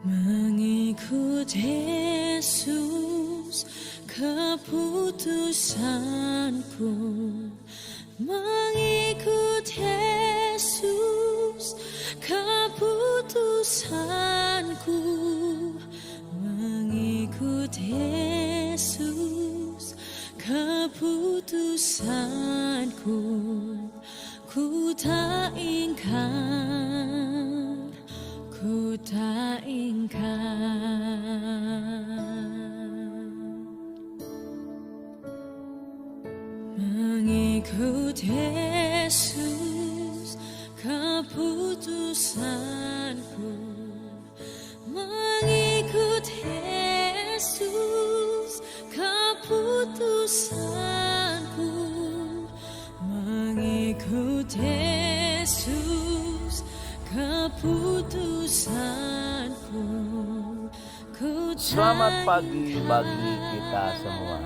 Mengikut Yesus keputusanku, mengikut Yesus keputusanku, mengikut Yesus keputusanku. Ku tak ingkar, ku tak ingkar. Mengikut Yesus keputusanku, mengikut Yesus keputusanku, mengikut Yesus keputusanku. Selamat pagi bagi kita semua.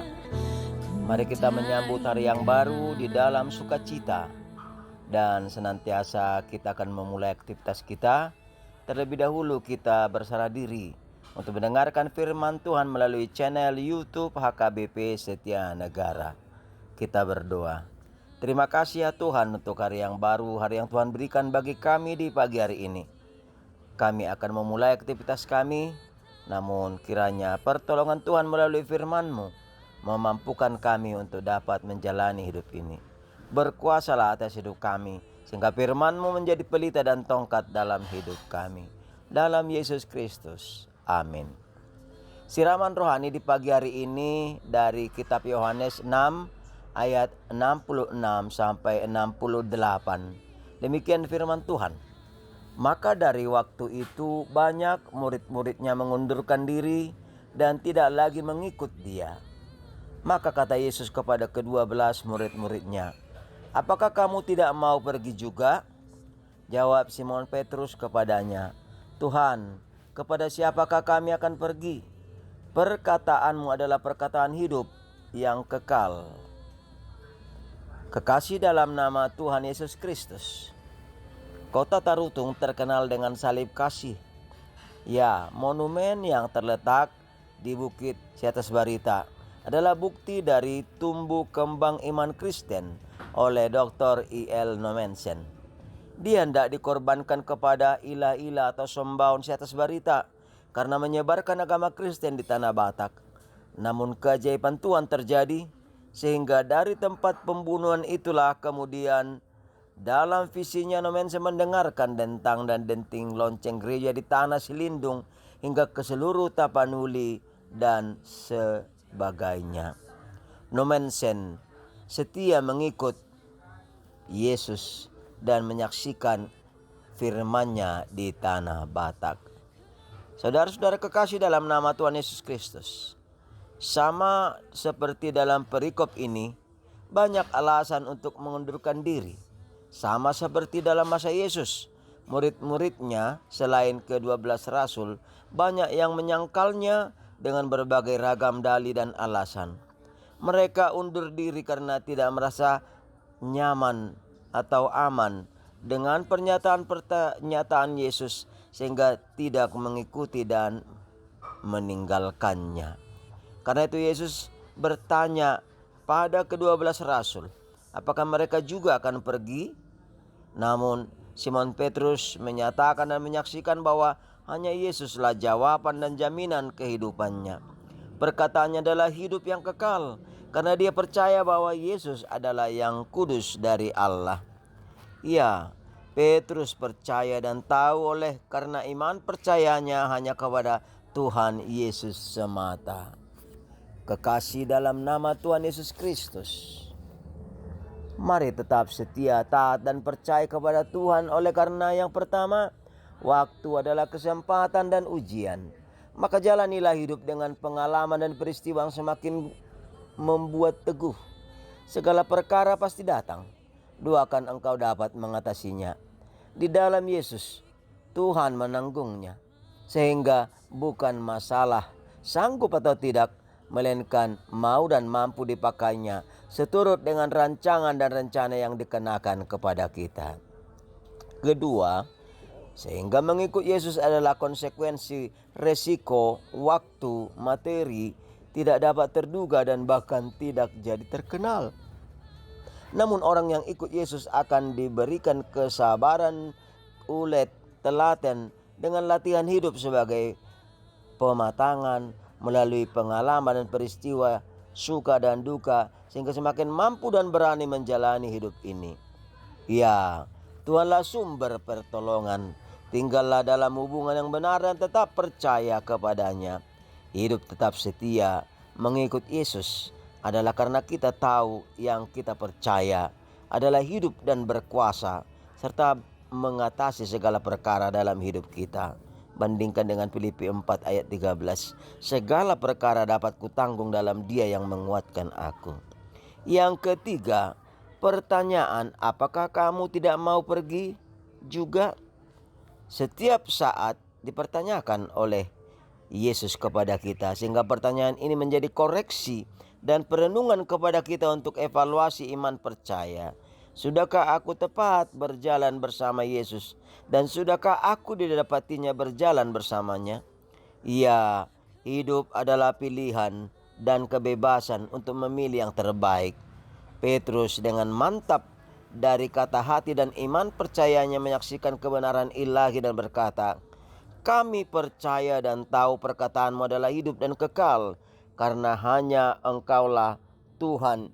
Mari kita menyambut hari yang baru di dalam sukacita. Dan senantiasa kita akan memulai aktivitas kita. Terlebih dahulu kita berserah diri untuk mendengarkan firman Tuhan melalui channel YouTube HKBP Setia Negara. Kita berdoa. Terima kasih ya Tuhan untuk hari yang baru, hari yang Tuhan berikan bagi kami di pagi hari ini. Kami akan memulai aktivitas kami, namun kiranya pertolongan Tuhan melalui firman-Mu memampukan kami untuk dapat menjalani hidup ini. Berkuasalah atas hidup kami, sehingga firman-Mu menjadi pelita dan tongkat dalam hidup kami. Dalam Yesus Kristus. Amin. Siraman rohani di pagi hari ini dari kitab Yohanes 6 ayat 66 sampai 68. Demikian firman Tuhan. Maka dari waktu itu banyak murid-muridnya mengundurkan diri dan tidak lagi mengikut dia. Maka kata Yesus kepada ke-12 murid-muridnya, "Apakah kamu tidak mau pergi juga?" Jawab Simon Petrus kepadanya, "Tuhan, kepada siapakah kami akan pergi? Perkataanmu adalah perkataan hidup yang kekal." Kekasih dalam nama Tuhan Yesus Kristus, Kota Tarutung terkenal dengan salib kasih. Ya, monumen yang terletak di Bukit Seatas Barita adalah bukti dari tumbuh kembang iman Kristen oleh Dr. E.L. Nommensen. Dia hendak dikorbankan kepada ilah-ilah atau sembaun Seatas Barita karena menyebarkan agama Kristen di tanah Batak. Namun keajaiban Tuhan terjadi sehingga dari tempat pembunuhan itulah kemudian dalam visinya Nommensen mendengarkan dentang dan denting lonceng gereja di tanah Selindung hingga ke seluruh Tapanuli dan sebagainya. Nommensen setia mengikut Yesus dan menyaksikan firman-Nya di tanah Batak. Saudara-saudara kekasih dalam nama Tuhan Yesus Kristus, sama seperti dalam perikop ini, banyak alasan untuk mengundurkan diri. Sama seperti dalam masa Yesus, murid-muridnya selain ke-12 rasul, banyak yang menyangkalnya dengan berbagai ragam dalih dan alasan. Mereka undur diri karena tidak merasa nyaman atau aman dengan pernyataan Yesus, sehingga tidak mengikuti dan meninggalkannya. Karena itu Yesus bertanya pada ke-12 rasul, apakah mereka juga akan pergi? Namun Simon Petrus menyatakan dan menyaksikan bahwa hanya Yesuslah jawaban dan jaminan kehidupannya. Perkataannya adalah hidup yang kekal, karena dia percaya bahwa Yesus adalah yang kudus dari Allah. Ya, Petrus percaya dan tahu oleh karena iman percayanya hanya kepada Tuhan Yesus semata. Kekasih dalam nama Tuhan Yesus Kristus, mari tetap setia, taat dan percaya kepada Tuhan. Oleh karena yang pertama, waktu adalah kesempatan dan ujian. Maka jalanilah hidup dengan pengalaman dan peristiwa yang semakin membuat teguh. Segala perkara pasti datang, doakan engkau dapat mengatasinya. Di dalam Yesus, Tuhan menanggungnya. Sehingga bukan masalah sanggup atau tidak, melainkan mau dan mampu dipakainya seturut dengan rancangan dan rencana yang dikenakan kepada kita. Kedua, Sehingga mengikut Yesus adalah konsekuensi resiko, waktu, materi, tidak dapat terduga dan bahkan tidak jadi terkenal. Namun orang yang ikut Yesus akan diberikan kesabaran, ulet, telaten dengan latihan hidup sebagai pematangan melalui pengalaman dan peristiwa suka dan duka, sehingga semakin mampu dan berani menjalani hidup ini. Ya, Tuhanlah sumber pertolongan. Tinggallah dalam hubungan yang benar dan tetap percaya kepadanya. Hidup tetap setia mengikut Yesus adalah karena kita tahu yang kita percaya adalah hidup dan berkuasa serta mengatasi segala perkara dalam hidup kita. Bandingkan dengan Filipi 4 ayat 13. Segala perkara dapat kutanggung dalam Dia yang menguatkan aku. Yang ketiga, pertanyaan, apakah kamu tidak mau pergi juga? Setiap saat dipertanyakan oleh Yesus kepada kita, sehingga pertanyaan ini menjadi koreksi dan perenungan kepada kita untuk evaluasi iman percaya. Sudahkah aku tepat berjalan bersama Yesus? Dan sudahkah aku didapatinya berjalan bersamanya? Ya, hidup adalah pilihan dan kebebasan untuk memilih yang terbaik. Petrus dengan mantap dari kata hati dan iman percayanya menyaksikan kebenaran ilahi dan berkata, kami percaya dan tahu perkataanmu adalah hidup dan kekal, karena hanya Engkaulah Tuhan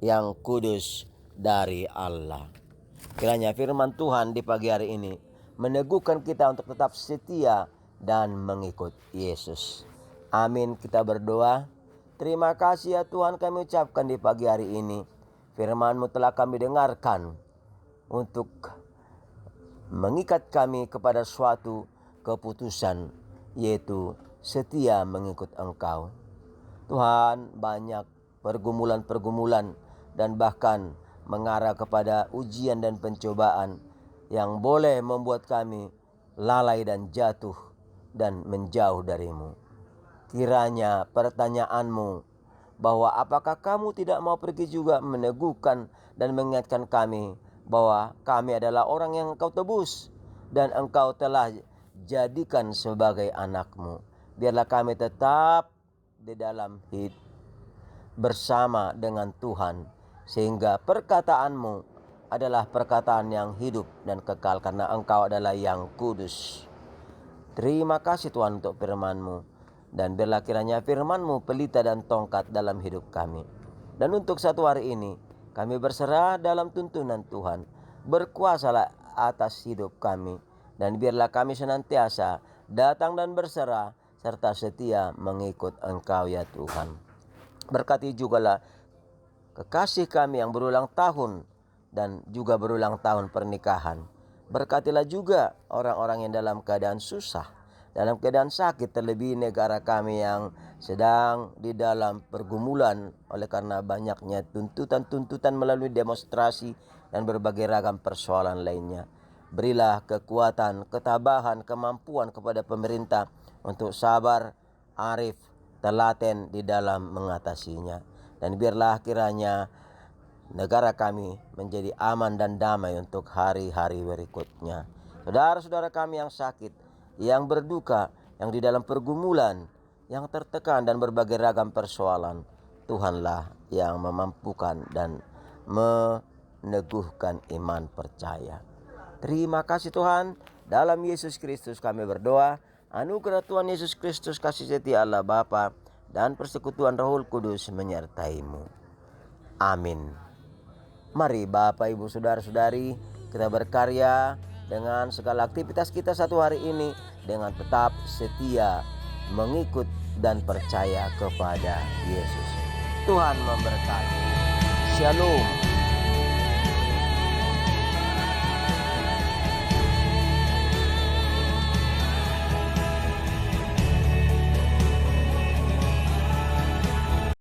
yang kudus dari Allah. Kiranya firman Tuhan di pagi hari ini meneguhkan kita untuk tetap setia dan mengikut Yesus. Amin. Kita berdoa. Terima kasih ya Tuhan, kami ucapkan di pagi hari ini. Firman-Mu telah kami dengarkan untuk mengikat kami kepada suatu keputusan, yaitu setia mengikut Engkau. Tuhan, banyak pergumulan-pergumulan dan bahkan mengarah kepada ujian dan pencobaan yang boleh membuat kami lalai dan jatuh dan menjauh dari-Mu. Kiranya pertanyaan-Mu bahwa apakah kamu tidak mau pergi juga meneguhkan dan mengingatkan kami bahwa kami adalah orang yang Engkau tebus dan Engkau telah jadikan sebagai anak-Mu. Biarlah kami tetap di dalam hidup bersama dengan Tuhan, sehingga perkataan-Mu adalah perkataan yang hidup dan kekal karena Engkau adalah yang kudus. Terima kasih Tuhan untuk firman-Mu. Dan biarlah kiranya firman-Mu pelita dan tongkat dalam hidup kami. Dan untuk satu hari ini, kami berserah dalam tuntunan Tuhan. Berkuasalah atas hidup kami. Dan biarlah kami senantiasa datang dan berserah, serta setia mengikut Engkau ya Tuhan. Berkati jugalah kekasih kami yang berulang tahun dan juga berulang tahun pernikahan. Berkatilah juga orang-orang yang dalam keadaan susah, dalam keadaan sakit, terlebih negara kami yang sedang di dalam pergumulan oleh karena banyaknya tuntutan-tuntutan melalui demonstrasi dan berbagai ragam persoalan lainnya. Berilah kekuatan, ketabahan, kemampuan kepada pemerintah untuk sabar, arif, telaten di dalam mengatasinya. Dan biarlah kiranya negara kami menjadi aman dan damai untuk hari-hari berikutnya. Saudara-saudara kami yang sakit, yang berduka, yang di dalam pergumulan, yang tertekan dan berbagai ragam persoalan, Tuhanlah yang memampukan dan meneguhkan iman percaya. Terima kasih Tuhan. Dalam Yesus Kristus kami berdoa. Anugerah Tuhan Yesus Kristus, kasih setia Allah Bapa dan persekutuan Roh Kudus menyertai-Mu. Amin. Mari Bapak, Ibu, Saudara-saudari, kita berkarya dengan segala aktivitas kita satu hari ini dengan tetap setia mengikut dan percaya kepada Yesus. Tuhan memberkati. Shalom.